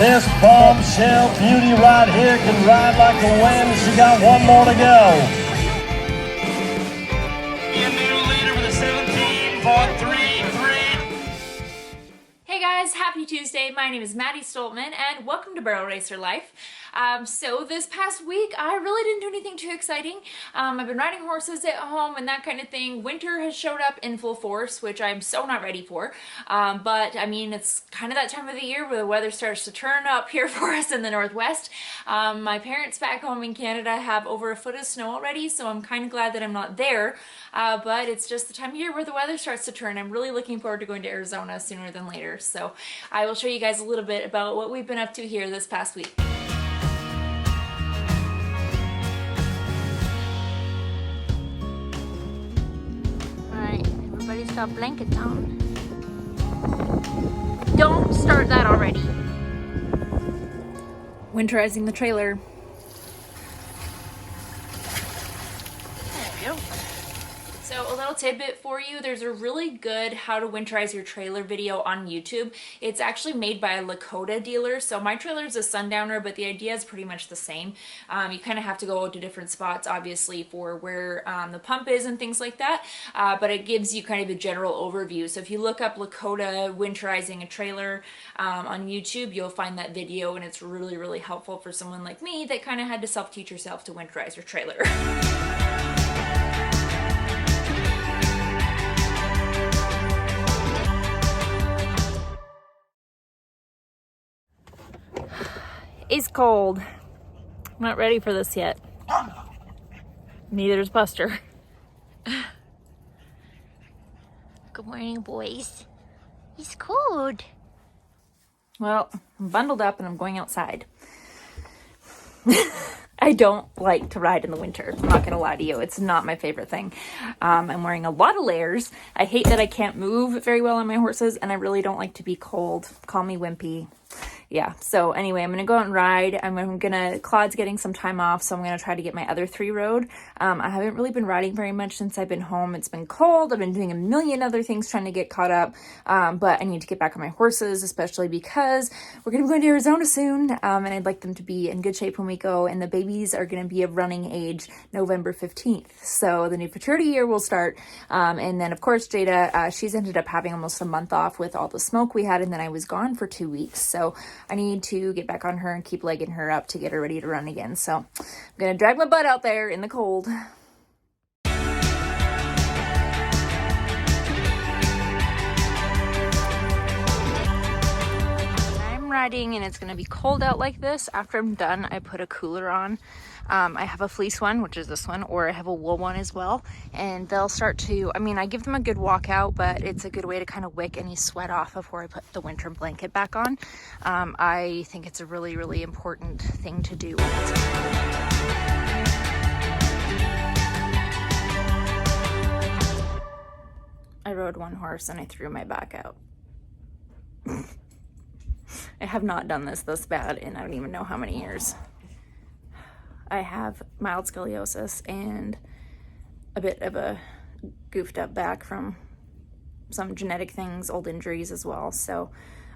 This bombshell beauty right here can ride like the wind. She got one more to go. Your new leader with a 17.33. Hey guys, happy Tuesday. My name is Maddi-Stoltman and welcome to Barrel Racer Life. So this past week I really didn't do anything too exciting. I've been riding horses at home and that kind of thing. Winter has showed up in full force, which I'm so not ready for. But I mean, it's kind of that time of the year where the weather starts to turn up here for us in the Northwest. My parents back home in Canada have over a foot of snow already, so I'm kind of glad that I'm not there. But it's just the time of year where the weather starts to turn. I'm really looking forward to going to Arizona sooner than later. So I will show you guys a little bit about what we've been up to here this past week. Alright, everybody's got blankets on. Don't start that already. Winterizing the trailer. There we go. So a little tidbit for you, there's a really good how to winterize your trailer video on YouTube. It's actually made by a Lakota dealer. So my trailer is a Sundowner, but the idea is pretty much the same. You kind of have to go to different spots, obviously, for where the pump is and things like that. But it gives you kind of a general overview. So if you look up Lakota winterizing a trailer on YouTube, you'll find that video, and it's really, really helpful for someone like me that kind of had to self-teach yourself to winterize your trailer. It's cold. I'm not ready for this yet. Neither is Buster. Good morning, boys. It's cold. Well, I'm bundled up and I'm going outside. I don't like to ride in the winter. I'm not gonna lie to you. It's not my favorite thing. I'm wearing a lot of layers. I hate that I can't move very well on my horses, and I really don't like to be cold. Call me wimpy. Yeah, so anyway, I'm gonna go out and ride. Claude's getting some time off, so I'm gonna try to get my other 3-road. I haven't really been riding very much since I've been home. It's been cold. I've been doing a million other things trying to get caught up, but I need to get back on my horses, especially because we're gonna be going to Arizona soon, and I'd like them to be in good shape when we go, and the babies are gonna be of running age November 15th. So the new fertility year will start, and then of course Jada, she's ended up having almost a month off with all the smoke we had, and then I was gone for 2 weeks. So I need to get back on her and keep legging her up to get her ready to run again. So I'm gonna drag my butt out there in the cold. I'm riding and it's gonna be cold out like this. After I'm done, I put a cooler on. I have a fleece one, which is this one, or I have a wool one as well, and they'll start to, I give them a good walk out, but it's a good way to kind of wick any sweat off before I put the winter blanket back on. I think it's a really, really important thing to do. I rode one horse and I threw my back out. I have not done this bad in I don't even know how many years. I have mild scoliosis and a bit of a goofed up back from some genetic things, old injuries as well. So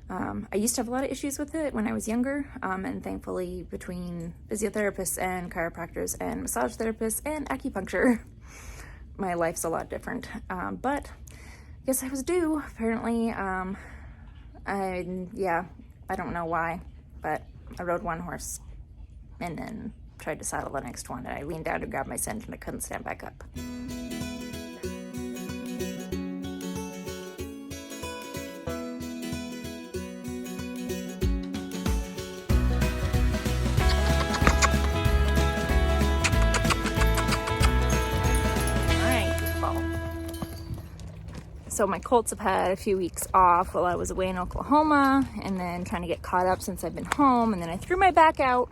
I used to have a lot of issues with it when I was younger, and thankfully between physiotherapists and chiropractors and massage therapists and acupuncture, my life's a lot different. But I guess I was due, apparently. I don't know why, but I rode one horse and then tried to saddle the next one, and I leaned down to grab my cinch and I couldn't stand back up. So my colts have had a few weeks off while I was away in Oklahoma, and then trying to get caught up since I've been home, and then I threw my back out.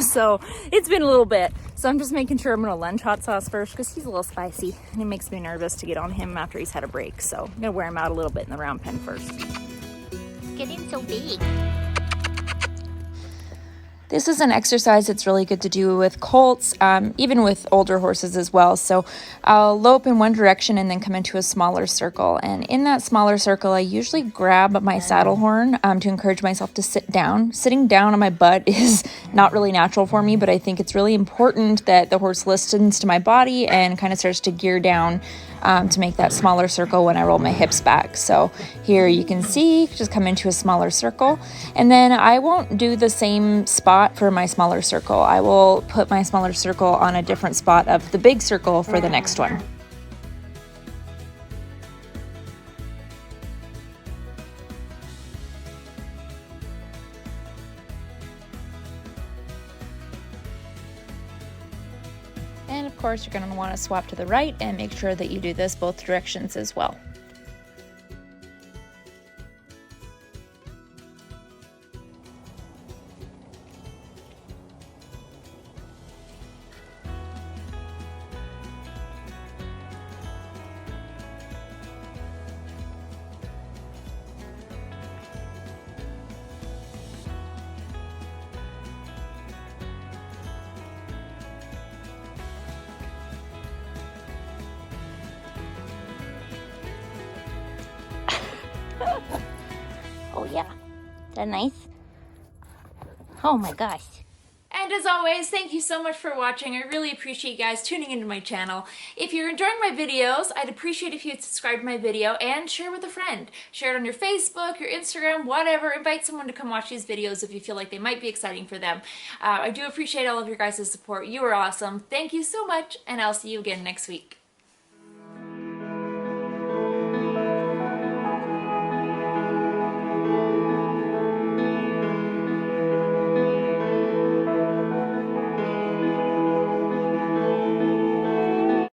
So it's been a little bit. So I'm just making sure I'm gonna lunge hot sauce first because he's a little spicy and it makes me nervous to get on him after he's had a break. So I'm gonna wear him out a little bit in the round pen first. It's getting so big. This is an exercise that's really good to do with colts, even with older horses as well. So I'll lope in one direction and then come into a smaller circle. And in that smaller circle, I usually grab my saddle horn to encourage myself to sit down. Sitting down on my butt is not really natural for me, but I think it's really important that the horse listens to my body and kind of starts to gear down to make that smaller circle when I roll my hips back. So here you can see, just come into a smaller circle. And then I won't do the same spot for my smaller circle. I will put my smaller circle on a different spot of the big circle for the next one. And of course, you're going to want to swap to the right and make sure that you do this both directions as well. Oh yeah, that nice? Oh my gosh. And as always, thank you so much for watching. I really appreciate you guys tuning into my channel. If you're enjoying my videos, I'd appreciate if you'd subscribe to my video and share with a friend. Share it on your Facebook, your Instagram, whatever. Invite someone to come watch these videos if you feel like they might be exciting for them. I do appreciate all of your guys' support. You are awesome. Thank you so much, and I'll see you again next week.